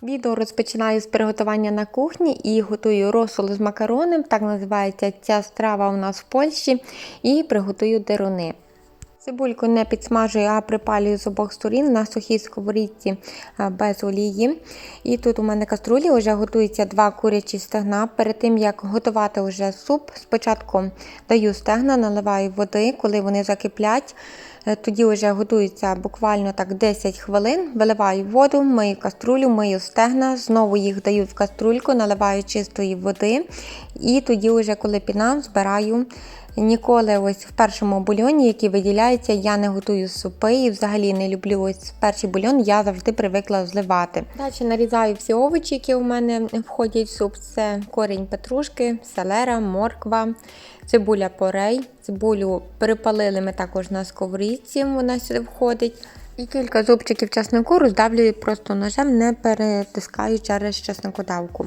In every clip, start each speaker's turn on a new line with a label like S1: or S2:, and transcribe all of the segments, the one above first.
S1: Відео розпочинаю з приготування на кухні і готую розсол з макароном, так називається ця страва у нас в Польщі, і приготую деруни. Цибульку не підсмажую, а припалюю з обох сторін на сухій сковорідці без олії. І тут у мене каструлі вже готується 2 курячі стегна. Перед тим як готувати вже суп, спочатку даю стегна, наливаю води, коли вони закиплять. Тоді вже готується буквально так 10 хвилин, виливаю воду, мию каструлю, мию стегна, знову їх даю в каструльку, наливаю чистої води і тоді вже, коли піна, збираю. Ніколи ось в першому бульйоні, який виділяється, я не готую супи і взагалі не люблю ось перший бульйон, я завжди привикла зливати. Далі нарізаю всі овочі, які у мене входять в суп. Це корінь петрушки, селера, морква, цибуля порей. Цибулю перепалили ми також на сковорідці, вона сюди входить. І кілька зубчиків чеснику роздавлюю просто ножем, не перетискаю через чесникодавку.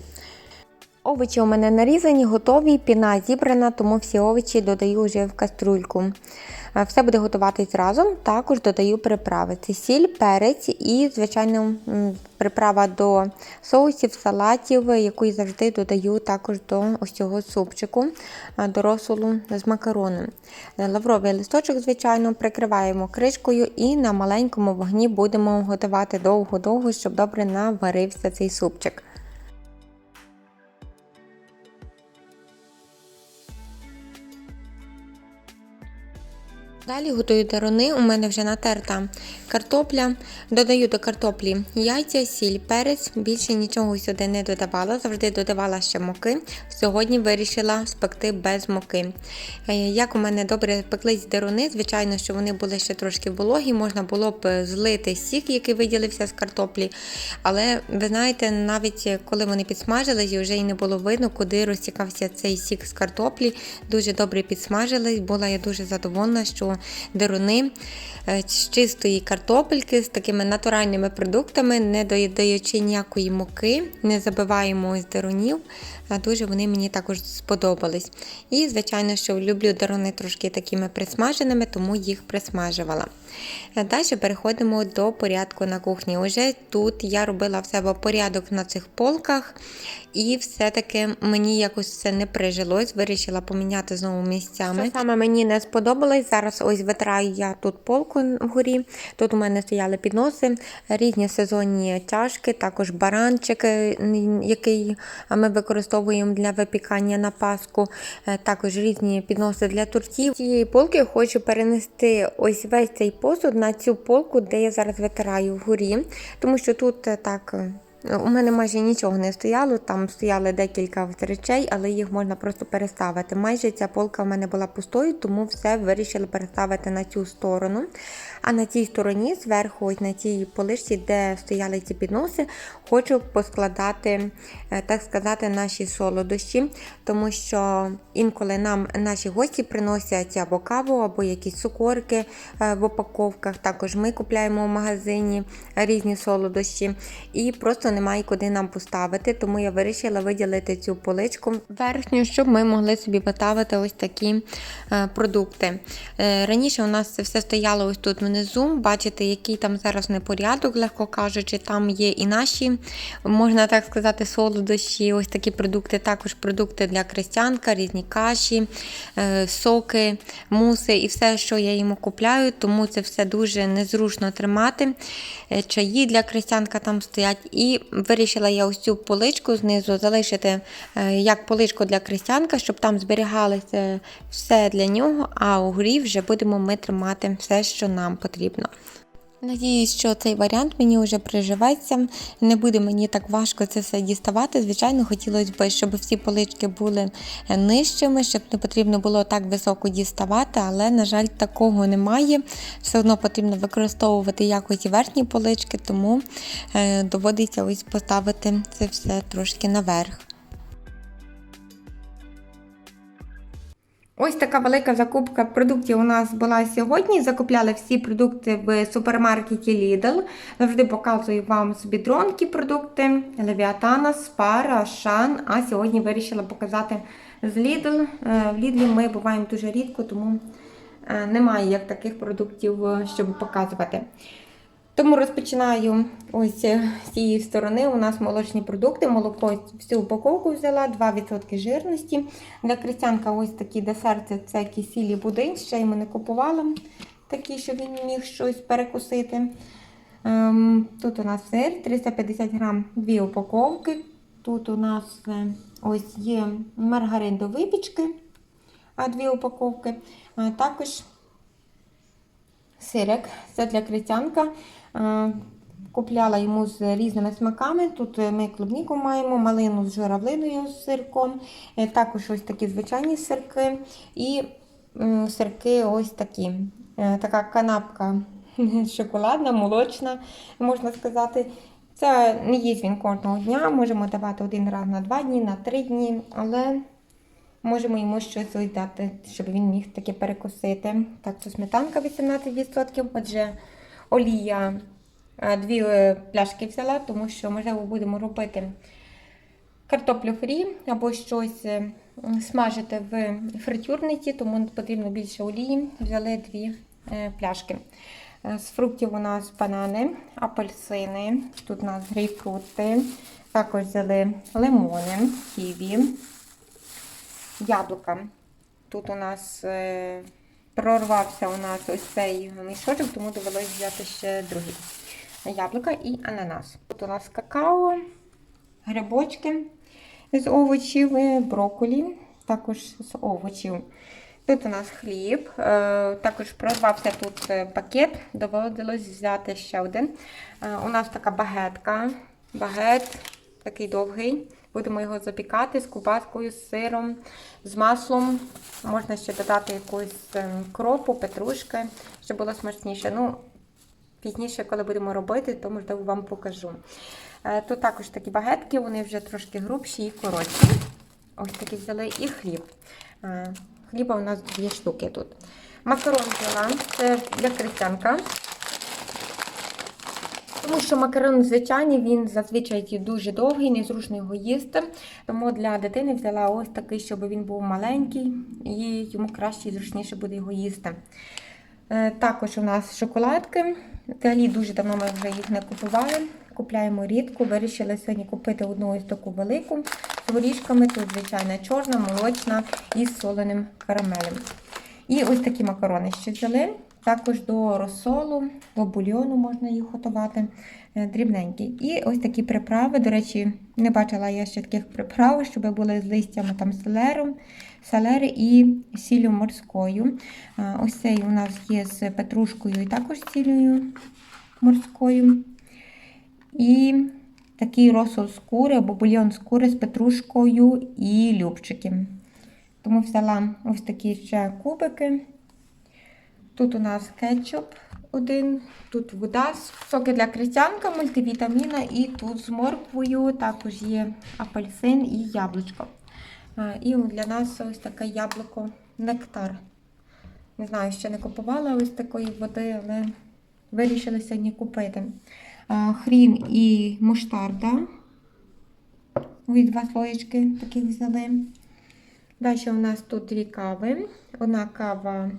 S1: Овочі у мене нарізані, готові, піна зібрана, тому всі овочі додаю вже в каструльку. Все буде готуватись разом, також додаю приправи. Це сіль, перець і, звичайно, приправа до соусів, салатів, яку я завжди додаю також до ось цього супчику, до розсолу з макароном. Лавровий листочок, звичайно, прикриваємо кришкою і на маленькому вогні будемо готувати довго-довго, щоб добре наварився цей супчик. Далі готую деруни, у мене вже натерта картопля, додаю до картоплі яйця, сіль, перець, більше нічого сюди не додавала, завжди додавала ще муки, сьогодні вирішила спекти без муки. Як у мене добре пеклись деруни, звичайно, що вони були ще трошки вологі, можна було б злити сік, який виділився з картоплі, але ви знаєте, навіть коли вони підсмажились, вже й не було видно, куди розтікався цей сік з картоплі, дуже добре підсмажились, була я дуже задоволена, що деруни з чистої картопельки, з такими натуральними продуктами, не додаючи ніякої муки, не забиваємо ось дерунів. Дуже вони мені також сподобались. І, звичайно, що люблю деруни трошки такими присмаженими, тому їх присмажувала. Далі переходимо до порядку на кухні. Уже тут я робила в себе порядок на цих полках, і все-таки мені якось це не прижилось, вирішила поміняти знову місцями. Що саме мені не сподобалось, зараз ось витираю я тут полку вгорі, тут у мене стояли підноси, різні сезонні чашки, також баранчик, який ми використовуємо для випікання на Пасху, також різні підноси для тортів. З цієї полки хочу перенести ось весь цей посуд на цю полку, де я зараз витираю вгорі, тому що тут так... У мене майже нічого не стояло, там стояли декілька речей, але їх можна просто переставити. Майже ця полка в мене була пустою, тому все вирішила переставити на цю сторону. А на цій стороні, зверху, ось на цій поличці, де стояли ці підноси, хочу поскладати, так сказати, наші солодощі, тому що інколи нам наші гості приносять або каву, або якісь цукорки в упаковках. Також ми купляємо в магазині різні солодощі і просто немає куди нам поставити, тому я вирішила виділити цю поличку верхню, щоб ми могли собі поставити ось такі продукти. Раніше у нас це все стояло ось тут внизу, бачите, який там зараз непорядок, легко кажучи, там є і наші, можна так сказати, солодощі, ось такі продукти, також продукти для крестянка, різні каші, соки, муси і все, що я йому купляю, тому це все дуже незручно тримати. Чаї для крестянка там стоять, і вирішила я ось цю поличку знизу залишити як поличку для крестянка, щоб там зберігалося все для нього, а угорі вже будемо ми тримати все, що нам потрібно. Надіюсь, що цей варіант мені вже приживеться, не буде мені так важко це все діставати. Звичайно, хотілося б, щоб всі полички були нижчими, щоб не потрібно було так високо діставати, але, на жаль, такого немає. Все одно потрібно використовувати якось і верхні полички, тому доводиться ось поставити це все трошки наверх. Ось така велика закупка продуктів у нас була сьогодні. Закупляли всі продукти в супермаркеті Lidl. Завжди показую вам з бідронки продукти, Левіатана, Спар, Ашан. А сьогодні вирішила показати з Lidl. В Lidl ми буваємо дуже рідко, тому немає як таких продуктів, щоб показувати. Тому розпочинаю ось з цієї сторони. У нас молочні продукти, молоко всю упаковку взяла, 2% жирності. Для Крістянка ось такі десерти, це кисілі будинь, ще йому не купувала, такі, щоб він міг щось перекусити. Тут у нас сир, 350 грам, 2 упаковки. Тут у нас ось є маргарин до випічки, 2 упаковки. Також сирик, це для Крістянка. Купляла йому з різними смаками. Тут ми клубніку маємо, малину з журавлиною з сирком, також ось такі звичайні сирки і сирки ось такі. Така канапка шоколадна, молочна, можна сказати. Це не їсть він кожного дня, можемо давати один раз на 2 дні, на 3 дні, але можемо йому щось ось дати, щоб він міг таке перекусити. Так, це сметанка 18%, отже, олія 2 пляшки взяла, тому що, можливо, будемо робити картоплю фрі або щось смажити в фритюрниці, тому потрібно більше олії. Взяли 2 пляшки. З фруктів у нас банани, апельсини, тут у нас грейпфрути, також взяли лимони, ківі, яблука. Тут у нас прорвався ось цей мішочок, тому довелося взяти ще другий. Яблука і ананас. Тут у нас какао, грибочки з овочів, брокколі, також з овочів. Тут у нас хліб, також прорвався тут пакет, доводилось взяти ще один. У нас така багет такий довгий. Будемо його запікати з ковбаскою, з сиром, з маслом. Можна ще додати якусь кропу, петрушки, щоб було смачніше. Ну, пізніше, коли будемо робити, то, можливо, вам покажу. Тут також такі багетки, вони вже трошки грубші і коротші. Ось такі взяли. І хліб. Хліба у нас 2 штуки тут. Макарон взяла, це для Крістянка. Тому що макарон звичайний, він зазвичай дуже довгий, незручно його їсти. Тому для дитини взяла ось такий, щоб він був маленький і йому краще і зручніше буде його їсти. Також у нас шоколадки. Взагалі дуже давно ми вже їх не купували. Купляємо рідко. Вирішили сьогодні купити одну ось таку велику з горішками. Тут, звичайно, чорна, молочна і з соленим карамелем. І ось такі макарони ще взяли. Також до розсолу, до бульйону можна їх готувати. Дрібненькі. І ось такі приправи. До речі, не бачила я ще таких приправ, щоб були з листями там селери і сіллю морською. Ось цей у нас є з петрушкою і також сіллю морською. І такий розсол з кури або бульйон з кури з петрушкою і любчики. Тому взяла ось такі ще кубики. Тут у нас кетчуп один, тут вода, соки для Крістянка, мультивітаміна і тут з морквою також є апельсин і яблучко. І для нас ось таке яблуко нектар. Не знаю, ще не купувала ось такої води, але вирішили сьогодні купити. Хрін і муштарда. Ось 2 слоєчки таких взяли. Далі у нас тут 2 кави. Одна кава,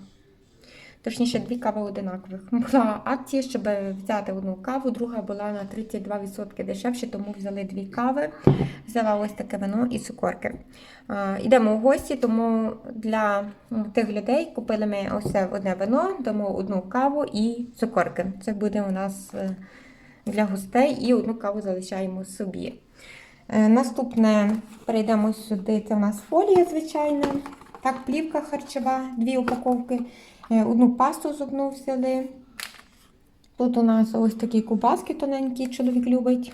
S1: точніше 2 кави одинакових. Була акція, щоб взяти одну каву, друга була на 32% дешевше, тому взяли 2 кави. Взяла ось таке вино і цукорки. Йдемо в гості, тому для тих людей купили ми ось одне вино, дамо одну каву і цукорки. Це буде у нас для гостей і одну каву залишаємо собі. Наступне перейдемо сюди, це у нас фолія звичайна. Так, плівка харчова, 2 упаковки. Одну пасту зубну взяли. Тут у нас ось такі ковбаски тоненькі, чоловік любить.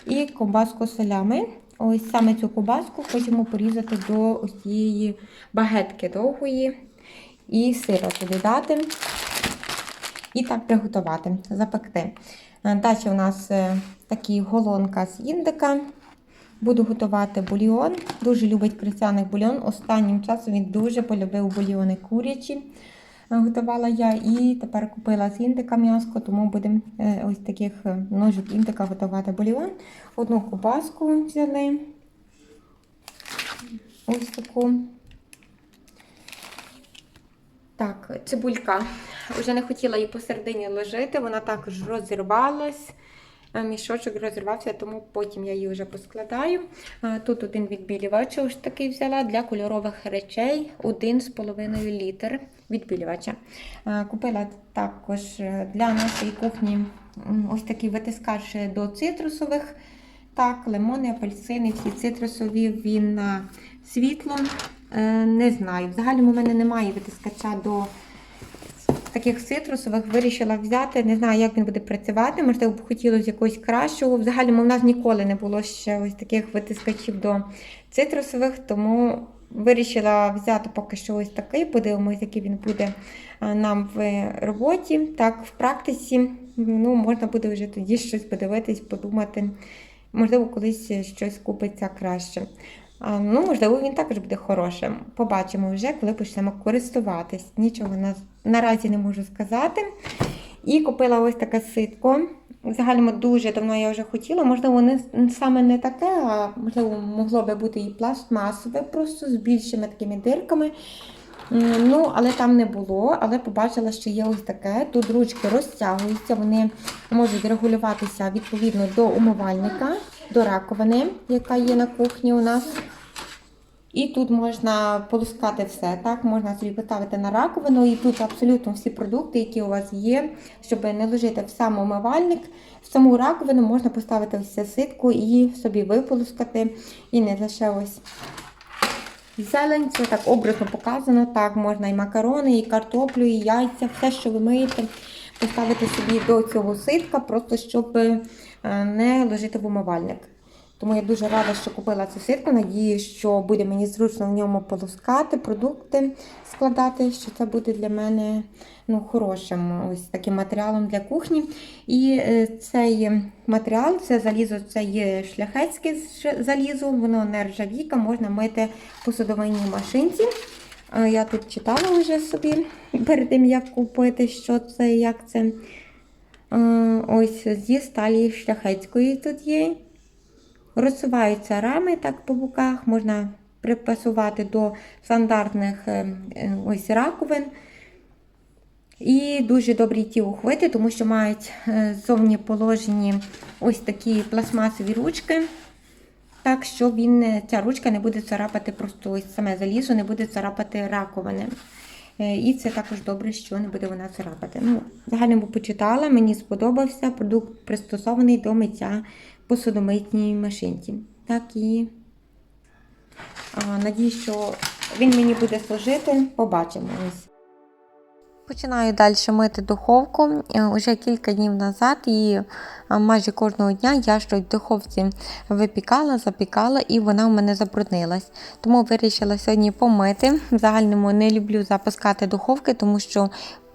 S1: І ковбаску салями. Ось саме цю ковбаску хочемо порізати до ось цієї багетки довгої. І сира туди дати. І так приготувати, запекти. Далі у нас такі голонка з індика. Буду готувати бульйон. Дуже любить Крістяник бульйон. Останнім часом він дуже полюбив бульйони курячі. Готувала я і тепер купила з індика м'яско, тому будемо ось таких ножик індика готувати бульйон. Одну ковбаску взяли. Ось таку. Так, цибулька. Вже не хотіла її посередині ложити, вона також розірвалась. Мішочок розірвався, тому потім я її вже поскладаю. Тут один відбілювач ось такий взяла для кольорових речей, 1,5 літр відбілювача. Купила також для нашої кухні ось такий витискач до цитрусових. Так, лимони, апельсини, всі цитрусові, він на світло. Не знаю. Взагалі у мене немає витискача до таких цитрусових, вирішила взяти. Не знаю, як він буде працювати. Можливо, б хотілося якогось кращого. Взагалі, у нас ніколи не було ще ось таких витискачів до цитрусових, тому вирішила взяти поки що ось такий. Подивимось, який він буде нам в роботі. Так, в практиці, можна буде вже тоді щось подивитись, подумати. Можливо, колись щось купиться краще. Можливо, він також буде хорошим. Побачимо вже, коли почнемо користуватись. Нічого наразі не можу сказати. І купила ось таке ситко. Взагалі, дуже давно я вже хотіла. Можливо, саме не таке, а можливо, могло би бути і пластмасове, просто з більшими такими дирками. Але там не було. Але побачила, що є ось таке. Тут ручки розтягуються, вони можуть регулюватися відповідно до умивальника, до раковини, яка є на кухні у нас. І тут можна полоскати все, так? Можна собі поставити на раковину. І тут абсолютно всі продукти, які у вас є, щоб не ложити в сам умивальник. В саму раковину можна поставити ось це ситку і собі виполоскати. І не лише ось зелень, це так образно показано. Так, можна і макарони, і картоплю, і яйця, все, що ви миєте, поставити собі до цього ситка, просто щоб не ложити в умивальник. Тому я дуже рада, що купила цю ситку. Надіюсь, що буде мені зручно в ньому полоскати, продукти складати, що це буде для мене хорошим ось таким матеріалом для кухні. І цей матеріал, це залізо, це є шляхетське залізо, воно не ржавійка, можна мити в посудомийній машинці. Я тут читала вже собі перед тим, як купити, що це, як це. Ось зі сталі шляхетської тут є. Розсуваються рами так по боках, можна припасувати до стандартних ось раковин. І дуже добрі ті ухвити, тому що мають ззовні положені ось такі пластмасові ручки. Так, що ця ручка не буде царапати, просто ось саме залізо не буде царапати раковини. І це також добре, що не буде вона царапати. Загально почитала, мені сподобався, продукт пристосований до миття посудомийній машинці. Так, і надіюсь, що він мені буде служити. Побачимо. Починаю далі мити духовку. Уже кілька днів назад і майже кожного дня я щось в духовці випікала, запікала і вона в мене забруднилась. Тому вирішила сьогодні помити. В загальному не люблю запускати духовки, тому що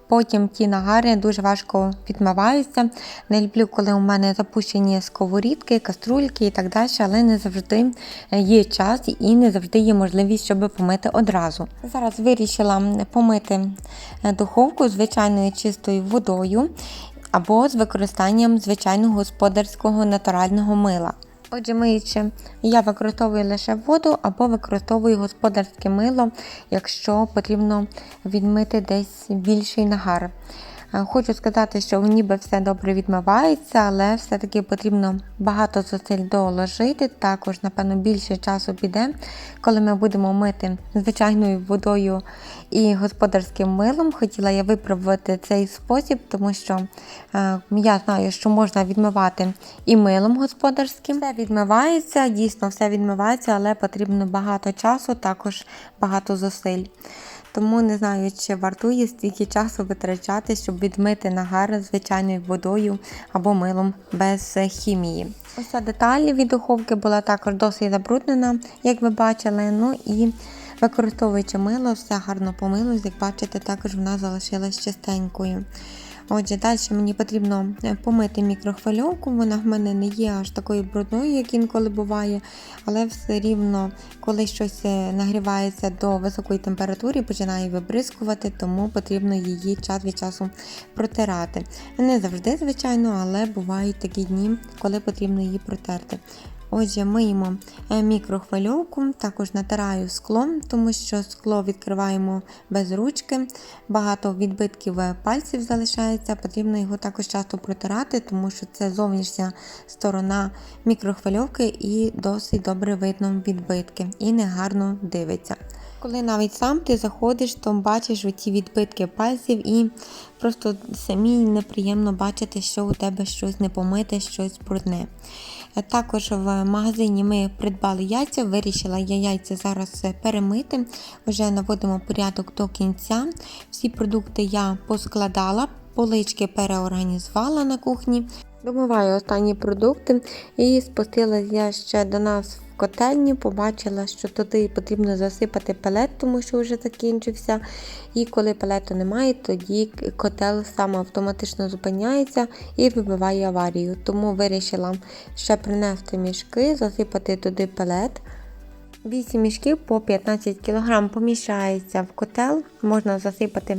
S1: потім ті нагари дуже важко відмиваються. Не люблю, коли у мене запущені сковорідки, каструльки і так далі, але не завжди є час і не завжди є можливість, щоб помити одразу. Зараз вирішила помити духовку звичайною чистою водою або з використанням звичайного господарського натурального мила. Отже, миючи, я використовую лише воду або використовую господарське мило, якщо потрібно відмити десь більший нагар. Хочу сказати, що ніби все добре відмивається, але все-таки потрібно багато зусиль доложити. Також, напевно, більше часу піде, коли ми будемо мити звичайною водою і господарським милом. Хотіла я випробувати цей спосіб, тому що я знаю, що можна відмивати і милом господарським. Все відмивається, дійсно все відмивається, але потрібно багато часу, також багато зусиль. Тому не знаю, чи вартує стільки часу витрачати, щоб відмити нагар звичайною водою або милом без хімії. Ось ця деталь від духовки була також досить забруднена, як ви бачили. І використовуючи мило, все гарно помилось, як бачите, також вона залишилась чистенькою. Отже, далі мені потрібно помити мікрохвильовку, вона в мене не є аж такою брудною, як інколи буває, але все рівно, коли щось нагрівається до високої температури, починає вибризкувати, тому потрібно її час від часу протирати. Не завжди, звичайно, але бувають такі дні, коли потрібно її протерти. Отже, миємо мікрохвильовку, також натираю скло, тому що скло відкриваємо без ручки, багато відбитків пальців залишається, потрібно його також часто протирати, тому що це зовнішня сторона мікрохвильовки і досить добре видно відбитки і негарно дивиться. Коли навіть сам ти заходиш, то бачиш оці відбитки пальців і просто самі неприємно бачити, що у тебе щось не помите, щось брудне. Також в магазині ми придбали яйця, вирішила я яйця зараз перемити, вже наводимо порядок до кінця. Всі продукти я поскладала, полички переорганізувала на кухні. Домиваю останні продукти і спустилась я ще до нас в котельню, побачила, що туди потрібно засипати пелет, тому що вже закінчився. І коли пелету немає, тоді котел сам автоматично зупиняється і вибиває аварію. Тому вирішила ще принести мішки, засипати туди пелет. 8 мішків по 15 кг поміщається в котел, можна засипати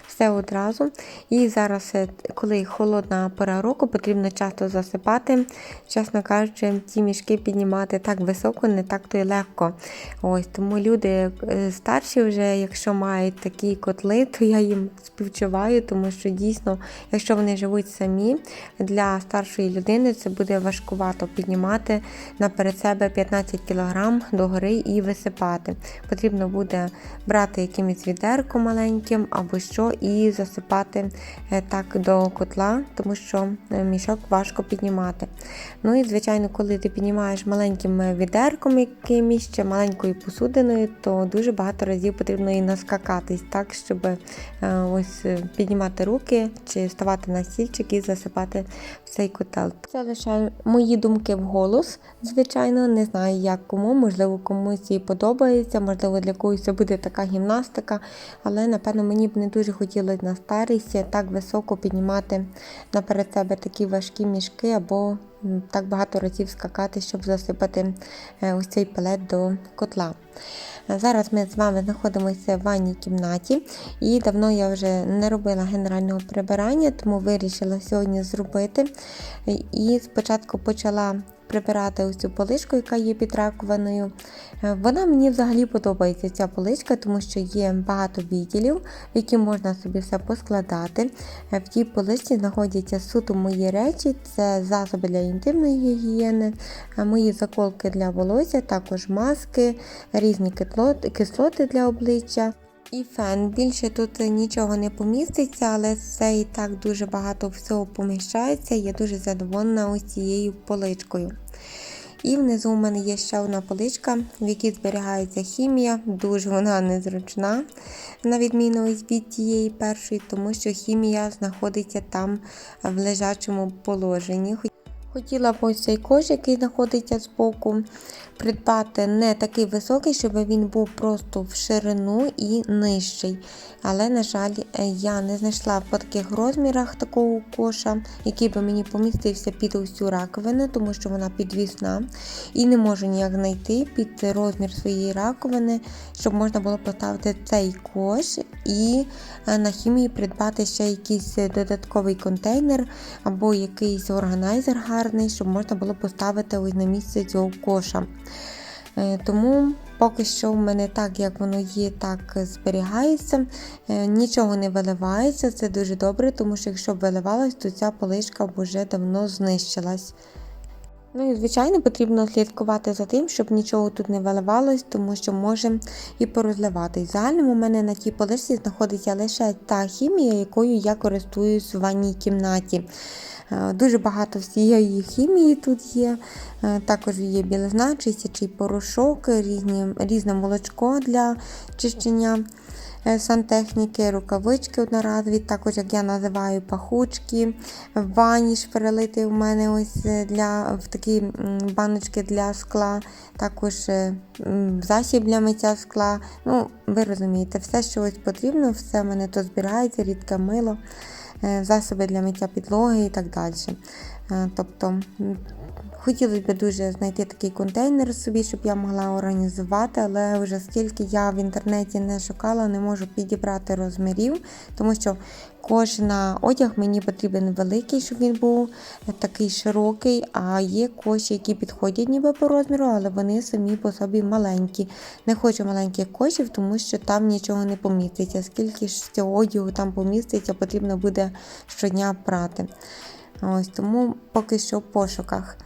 S1: все одразу. І зараз, коли холодна пора року, потрібно часто засипати. Чесно кажучи, ці мішки піднімати так високо, не так то й легко. Ось, тому люди старші вже, якщо мають такі котли, то я їм співчуваю, тому що дійсно, якщо вони живуть самі, для старшої людини це буде важкувато піднімати наперед себе 15 кг догори і висипати. Потрібно буде брати якимось відерком маленьким або що і засипати так до котла, тому що мішок важко піднімати. Ну і звичайно, коли ти піднімаєш маленьким відерком якимось, чи маленькою посудиною, то дуже багато разів потрібно і наскакатись, так, щоб ось піднімати руки чи ставати на стільчик і засипати в цей котел. Це лише мої думки вголос, звичайно, не знаю як кому, можливо комусь і подобається, можливо для когось це буде така гімнастика, але напевно мені б не дуже хотілося на старість так високо піднімати наперед себе такі важкі мішки або так багато разів скакати, щоб засипати ось цей пелет до котла. Зараз ми з вами знаходимося в ванній кімнаті і давно я вже не робила генерального прибирання, тому вирішила сьогодні зробити. І спочатку почала прибирати ось цю поличку, яка є під раковиною. Вона мені взагалі подобається, ця поличка, тому що є багато відділів, в які можна собі все поскладати. В тій поличці знаходяться суто мої речі, це засоби для інтимної гігієни, мої заколки для волосся, також маски, різні кислоти для обличчя. І фен. Більше тут нічого не поміститься, але це і так дуже багато всього поміщається. Я дуже задоволена ось цією поличкою. І внизу у мене є ще одна поличка, в якій зберігається хімія. Дуже вона незручна, на відміну від тієї першої, тому що хімія знаходиться там в лежачому положенні. Хотіла б ось цей кош, який знаходиться збоку, придбати не такий високий, щоб він був просто в ширину і нижчий. Але, на жаль, я не знайшла по таких розмірах такого коша, який би мені помістився під ось цю раковину, тому що вона підвісна. І не можу ніяк знайти під розмір своєї раковини, щоб можна було поставити цей кош і на хімії придбати ще якийсь додатковий контейнер або якийсь органайзер гарний, щоб можна було поставити ось на місце цього коша. Тому поки що в мене так, як воно є, так зберігається. Нічого не виливається, це дуже добре, тому що якщо б виливалось, то ця поличка б вже давно знищилась. Ну і, звичайно, потрібно слідкувати за тим, щоб нічого тут не виливалось, тому що може і порозливатись. В загальному у мене на тій поличці знаходиться лише та хімія, якою я користуюсь в ванній кімнаті. Дуже багато всієї хімії тут є, також є білизна, чистячий порошок, різне молочко для чищення сантехніки, рукавички одноразові, також, як я називаю, пахучки, ваніш перелитий у мене ось в такі баночки для скла, також засіб для миття скла. Ну, ви розумієте, все, що ось потрібно, все в мене тут збирається, рідке мило, засоби для миття підлоги і так далі. Тобто Хотілося б дуже знайти такий контейнер собі, щоб я могла організувати, але вже скільки я в інтернеті не шукала, не можу підібрати розмірів, тому що кожен одяг мені потрібен великий, щоб він був такий широкий, а є коші, які підходять ніби по розміру, але вони самі по собі маленькі. Не хочу маленьких кошів, тому що там нічого не поміститься. Скільки ж цього одягу там поміститься, потрібно буде щодня прати. Ось тому поки що в пошуках.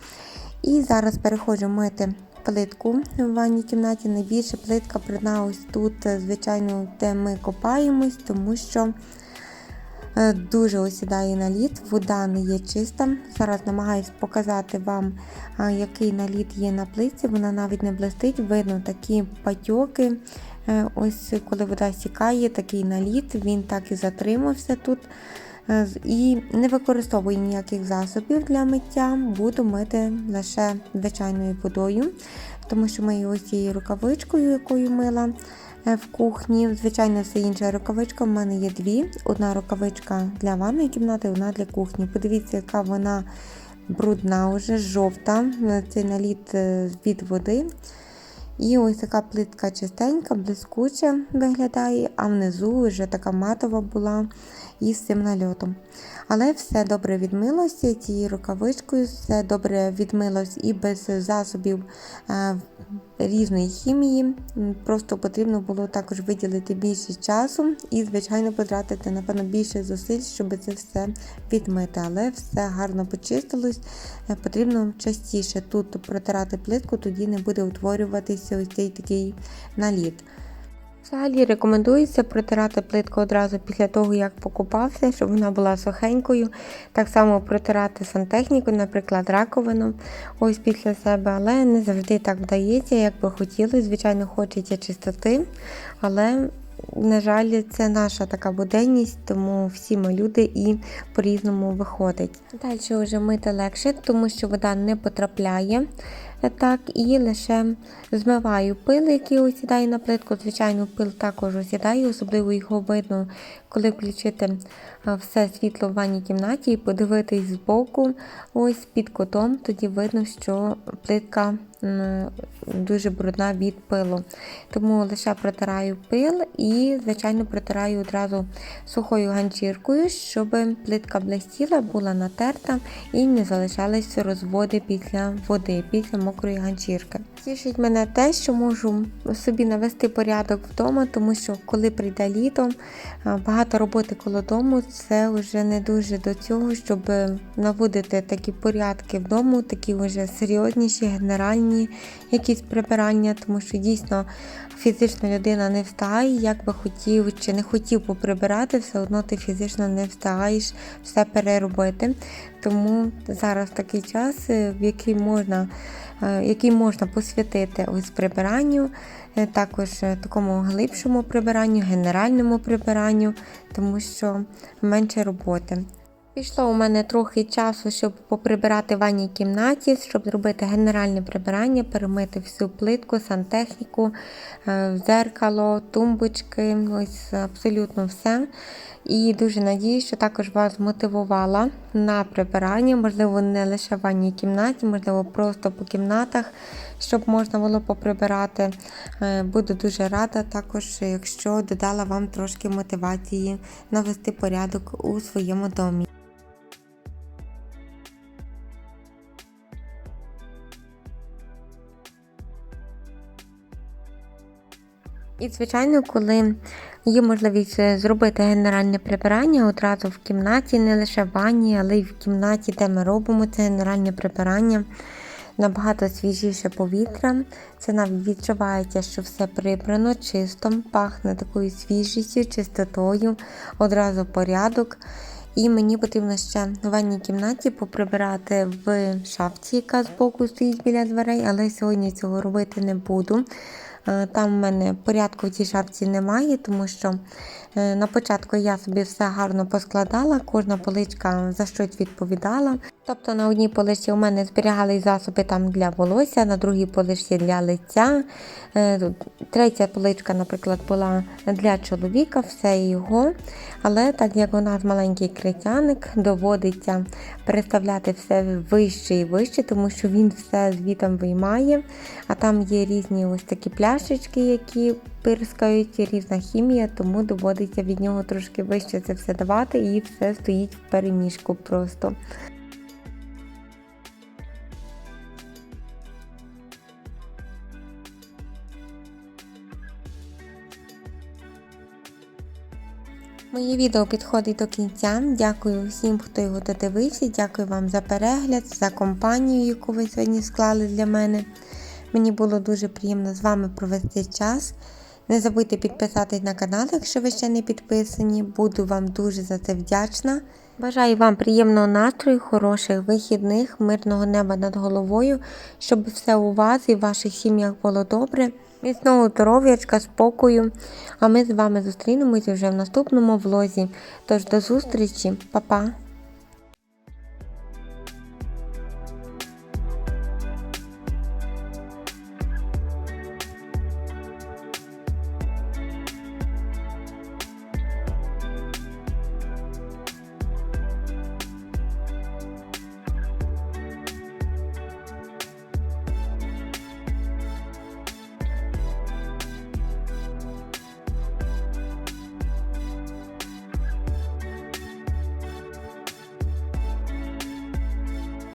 S1: І зараз переходжу мити плитку в ванній кімнаті. Найбільше плитка брудна ось тут, звичайно, де ми копаємось, тому що дуже осідає наліт, вода не є чиста. Зараз намагаюсь показати вам, який наліт є на плитці. Вона навіть не блистить, видно такі патьоки. Ось коли вода стікає, такий наліт, він так і затримався тут. І не використовую ніяких засобів для миття, буду мити лише звичайною водою, тому що мию ось цією рукавичкою, якою мила в кухні. Звичайно, все інша рукавичка, в мене є дві. Одна рукавичка для ванної кімнати, одна для кухні. Подивіться, яка вона брудна, вже жовта, цей наліт від води. І ось така плитка чистенька, блискуча виглядає, а внизу вже така матова була із цим нальотом. Але все добре відмилося цією рукавичкою, все добре відмилось і без засобів різної хімії. Просто потрібно було також виділити більше часу і, звичайно, потратити, напевно, більше зусиль, щоб це все відмити. Але все гарно почистилось. Потрібно частіше тут протирати плитку, тоді не буде утворюватися ось цей такий наліт. Взагалі рекомендується протирати плитку одразу після того, як покупався, щоб вона була сухенькою. Так само протирати сантехніку, наприклад, раковину ось після себе, але не завжди так вдається, як би хотілося. Звичайно, хочеться чистоти, але, на жаль, це наша така буденність, тому всі ми люди і по-різному виходить. Далі вже мити легше, тому що вода не потрапляє. Так, і лише змиваю пил, який осідає на плитку. Звичайно, пил також осідає, особливо його видно, коли включити все світло в ванній кімнаті і подивитись збоку, ось під кутом, тоді видно, що плитка дуже брудна від пилу. Тому лише протираю пил і, звичайно, протираю одразу сухою ганчіркою, щоб плитка блистіла, була натерта і не залишались розводи після води, після мокрої ганчірки. Тішить мене те, що можу собі навести порядок вдома, тому що коли прийде літо, багато роботи коло дому, це вже не дуже до цього, щоб наводити такі порядки вдома, такі вже серйозніші, генеральні якісь прибирання, тому що дійсно фізична людина не встигає, як би хотів чи не хотів поприбирати, все одно ти фізично не встигаєш все переробити. Тому зараз такий час, в який можна посвятити ось прибиранню, також такому глибшому прибиранню, генеральному прибиранню, тому що менше роботи. Пішло у мене трохи часу, щоб поприбирати в ванній кімнаті, щоб зробити генеральне прибирання, перемити всю плитку, сантехніку, дзеркало, тумбочки, ось абсолютно все. І дуже надіюсь, що також вас мотивувала на прибирання, можливо, не лише в ванній кімнаті, можливо, просто по кімнатах, щоб можна було поприбирати. Буду дуже рада також, якщо додала вам трошки мотивації навести порядок у своєму домі. І, звичайно, коли є можливість зробити генеральне прибирання одразу в кімнаті, не лише в ванні, але й в кімнаті, де ми робимо це генеральне прибирання, набагато свіжіше повітря. Це навіть відчувається, що все прибрано, чисто, пахне такою свіжістю, чистотою, одразу порядок. І мені потрібно ще в ванній кімнаті поприбирати в шафці, яка збоку стоїть біля дверей, але сьогодні цього робити не буду. Там в мене порядку в тій шафці немає, тому що на початку я собі все гарно поскладала, кожна поличка за щось відповідала. Тобто на одній поличці у мене зберігались засоби там для волосся, на другій поличці для лиця. Третя поличка, наприклад, була для чоловіка, все його. Але так як у нас маленький критяник, доводиться переставляти все вище і вище, тому що він все звітом виймає. А там є різні ось такі пляшечки, які пирскають, різна хімія, тому доводиться від нього трошки вище це все давати і все стоїть в переміжку просто. Моє відео підходить до кінця. Дякую всім, хто його додивився. Дякую вам за перегляд, за компанію, яку ви сьогодні склали для мене. Мені було дуже приємно з вами провести час. Не забудьте підписатись на канал, якщо ви ще не підписані. Буду вам дуже за це вдячна. Бажаю вам приємного настрою, хороших вихідних, мирного неба над головою, щоб все у вас і в ваших сім'ях було добре. Міцного здоров'ячка, спокою. А ми з вами зустрінемося вже в наступному влозі. Тож до зустрічі, па-па!